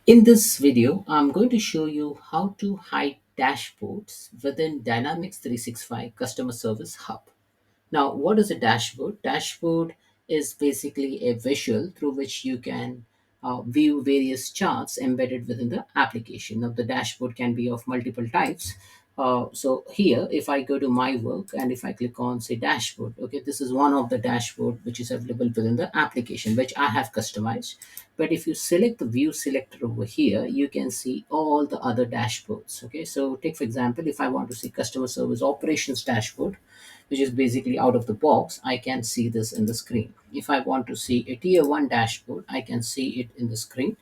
In this video, I'm going to show you how to hide dashboards within Dynamics 365 Customer Service Hub. Now, what is a dashboard? Dashboard is basically a visual through which you can view various charts embedded within the application. Now, the dashboard can be of multiple types. So here, if I go to my work and if I click on say dashboard, okay, this is one of the dashboard which is available within the application, which I have customized. But if you select the view selector over here, you can see all the other dashboards. Okay, so take for example, if I want to see customer service operations dashboard, which is basically out of the box, I can see this in the screen. If I want to see a tier 1 dashboard, I can see it in the screen,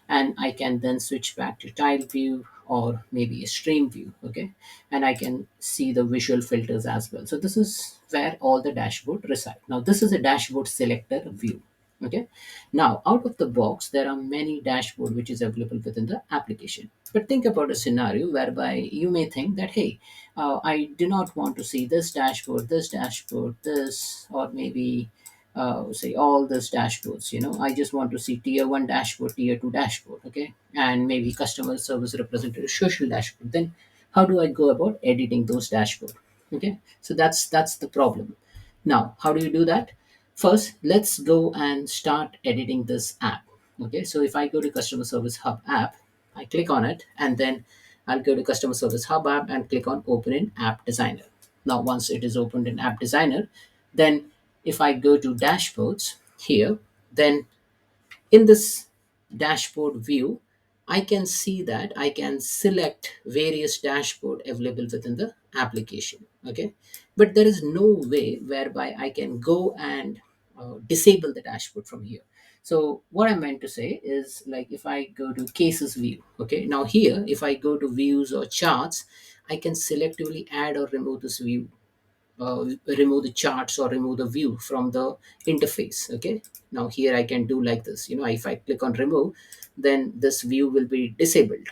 and I can then switch back to tile view or maybe a stream view. Okay, and I can see the visual filters as well. So this is where all the dashboard reside. Now this is a dashboard selector view. Okay, now out of the box there are many dashboard which is available within the application. But think about a scenario whereby you may think that, hey, I do not want to see this dashboard, this, or maybe say all these dashboards. I just want to see tier 1 dashboard, tier 2 dashboard, okay, and maybe customer service representative social dashboard. Then how do I go about editing those dashboard? Okay, so that's the problem. Now, how do you do that? First, let's go and start editing this app. Okay, so if I go to Customer Service Hub app, I click on it, and then I'll go to Customer Service Hub app and click on Open in App Designer. Now, once it is opened in App Designer, then if I go to Dashboards here, then in this dashboard view, I can see that I can select various dashboard available within the application. Okay, but there is no way whereby I can go and disable the dashboard from here. So what I meant to say is, like, if I go to cases view, okay, now here if I go to views or charts, I can selectively add or remove this view, remove the charts or remove the view from the interface. Okay, now here I can do like this. If I click on remove, then this view will be disabled.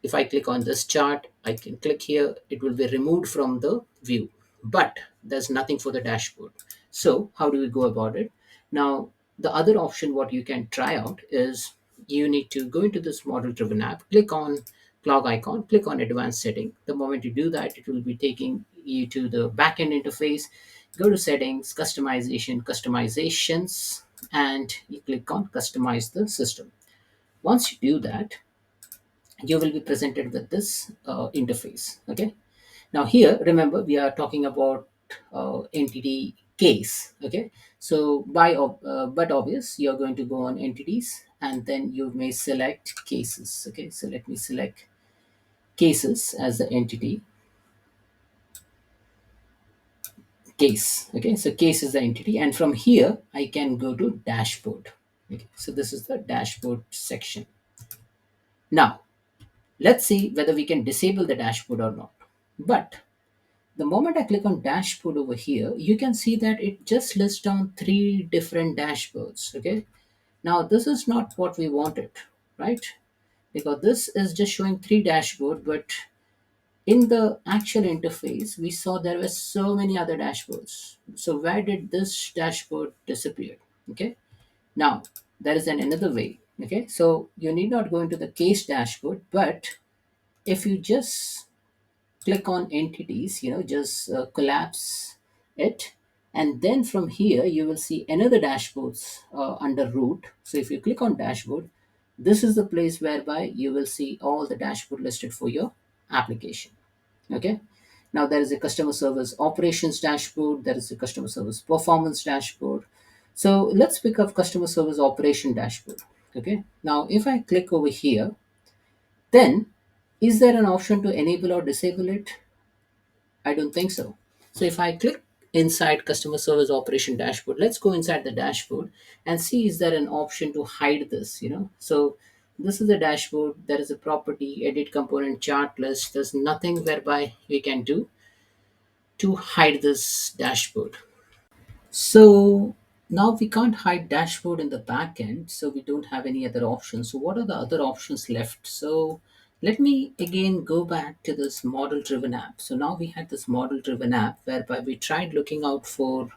If I click on this chart, I can click here, it will be removed from the view, but there's nothing for the dashboard. So how do we go about it? Now, the other option what you can try out is, you need to go into this model driven app, click on clock icon, click on advanced setting. The moment you do that, it will be taking you to the backend interface. Go to settings, customizations, and you click on customize the system. Once you do that, you will be presented with this interface. Okay, now here, remember, we are talking about entity case. Okay, so but obvious, you're going to go on entities, and then you may select cases. Okay, so let me select cases as the entity case. Okay, so case is the entity, and from here I can go to dashboard. Okay, so this is the dashboard section. Now let's see whether we can disable the dashboard or not. But the moment I click on dashboard over here, you can see that it just lists down 3 different dashboards. Okay, now this is not what we wanted, right? Because this is just showing 3 dashboard, but in the actual interface we saw there were so many other dashboards. So where did this dashboard disappear? Okay, now there is another way. Okay, so you need not go into the case dashboard, but if you just click on entities, just collapse it, and then from here you will see another dashboards under root. So if you click on dashboard, this is the place whereby you will see all the dashboard listed for your application. Okay, now there is a customer service operations dashboard, there is a customer service performance dashboard. So let's pick up customer service operation dashboard. Okay, now if I click over here, then is there an option to enable or disable it? I don't think so. So if I click inside customer service operation dashboard, let's go inside the dashboard and see, is there an option to hide this. So this is the dashboard. There is a property, edit component, chart list. There's nothing whereby we can do to hide this dashboard. So now we can't hide dashboard in the back end, so we don't have any other options. So what are the other options left? So let me again go back to this model driven app. So now we had this model driven app whereby we tried looking out for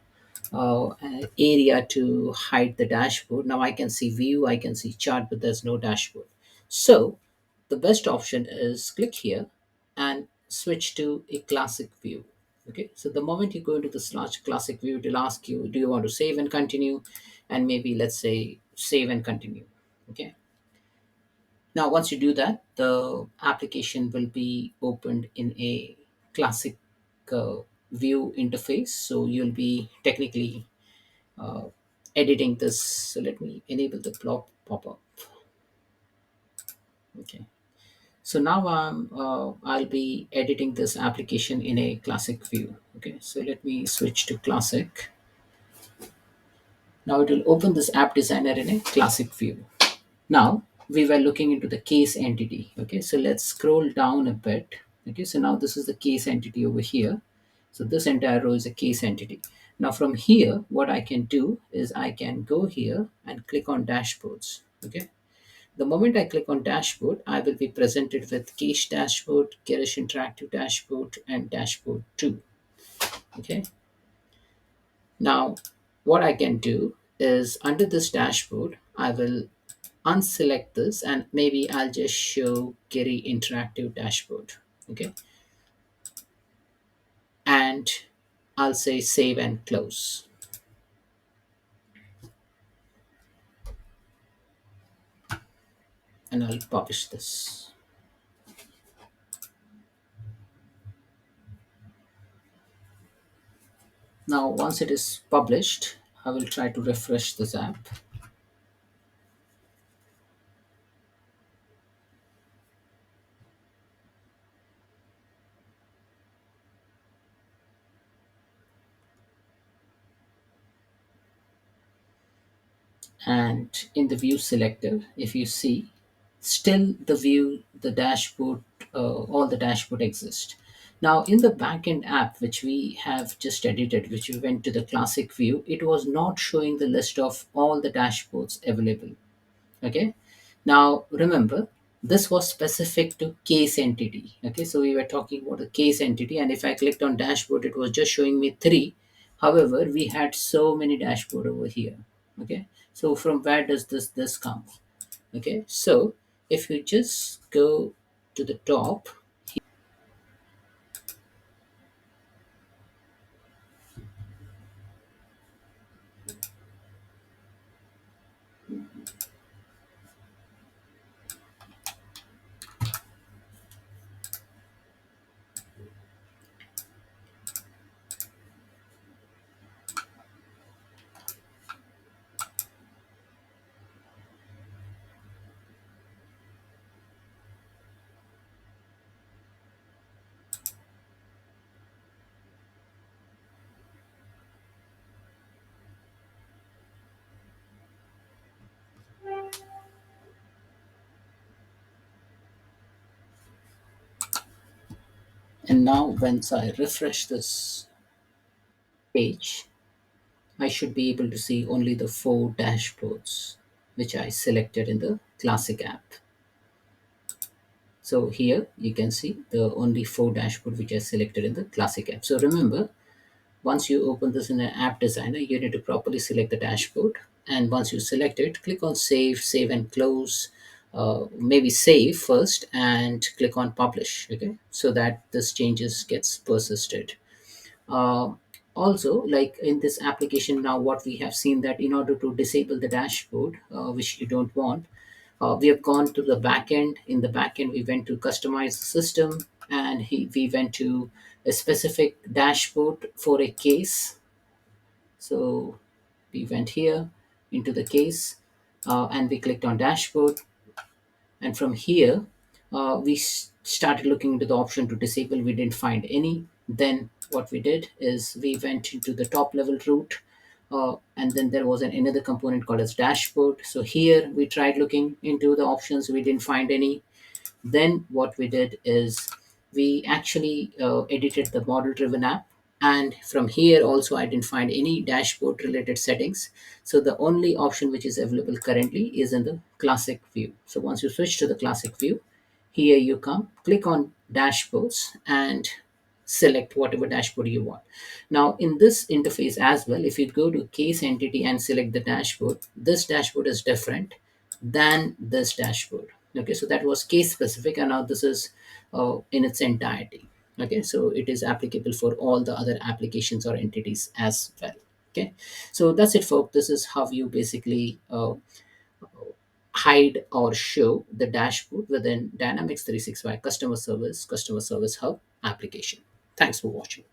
an area to hide the dashboard. Now I can see view, I can see chart, but there's no dashboard. So the best option is click here and switch to a classic view. Okay, so the moment you go into this large classic view, it will ask you, do you want to save and continue? And maybe let's say save and continue. Okay, now once you do that, the application will be opened in a classic uh, view interface. So you'll be technically uh, editing this. So let me enable the pop up. Okay. So now I'll be editing this application in a classic view. Okay, so let me switch to classic. Now it will open this app designer in a classic view. Now we were looking into the case entity. Okay, so let's scroll down a bit. Okay, so now this is the case entity over here. So this entire row is a case entity. Now from here, what I can do is I can go here and click on dashboards. Okay, the moment I click on dashboard, I will be presented with Case dashboard, Girish interactive dashboard, and dashboard 2. Okay. Now, what I can do is under this dashboard, I will unselect this and maybe I'll just show Giri interactive dashboard. Okay. And I'll say save and close. And I'll publish this. Now, once it is published, I will try to refresh this app. And in the view selector, if you see, still the view, the dashboard, all the dashboard exist. Now in the backend app which we have just edited, which we went to the classic view, it was not showing the list of all the dashboards available. Okay, now remember, this was specific to case entity. Okay, so we were talking about a case entity, and if I clicked on dashboard, it was just showing me 3. However, we had so many dashboard over here. Okay, so from where does this come? Okay, so if you just go to the top, and now once I refresh this page, I should be able to see only the 4 dashboards which I selected in the classic app. So here you can see the only 4 dashboard which I selected in the classic app. So remember, once you open this in an app designer, you need to properly select the dashboard. And once you select it, click on save and close. Maybe save first and click on publish. Okay, so that this changes gets persisted. Uh, Also, like in this application now, what we have seen that in order to disable the dashboard, which you don't want, we have gone to the backend. In the backend, we went to customize the system, and we went to a specific dashboard for a case. So we went here into the case, and we clicked on dashboard, and from here we started looking into the option to disable. We didn't find any. Then what we did is we went into the top level route, and then there was another component called as dashboard. So here we tried looking into the options, we didn't find any. Then what we did is we actually edited the model driven app, and from here also I didn't find any dashboard related settings. So the only option which is available currently is in the classic view. So once you switch to the classic view, here you come, click on dashboards and select whatever dashboard you want. Now in this interface as well, if you go to case entity and select the dashboard, this dashboard is different than this dashboard. Okay, so that was case specific, and now this is in its entirety. Okay, so it is applicable for all the other applications or entities as well. Okay, so that's it, folks. This is how you basically hide or show the dashboard within Dynamics 365 Customer Service Hub application. Thanks for watching.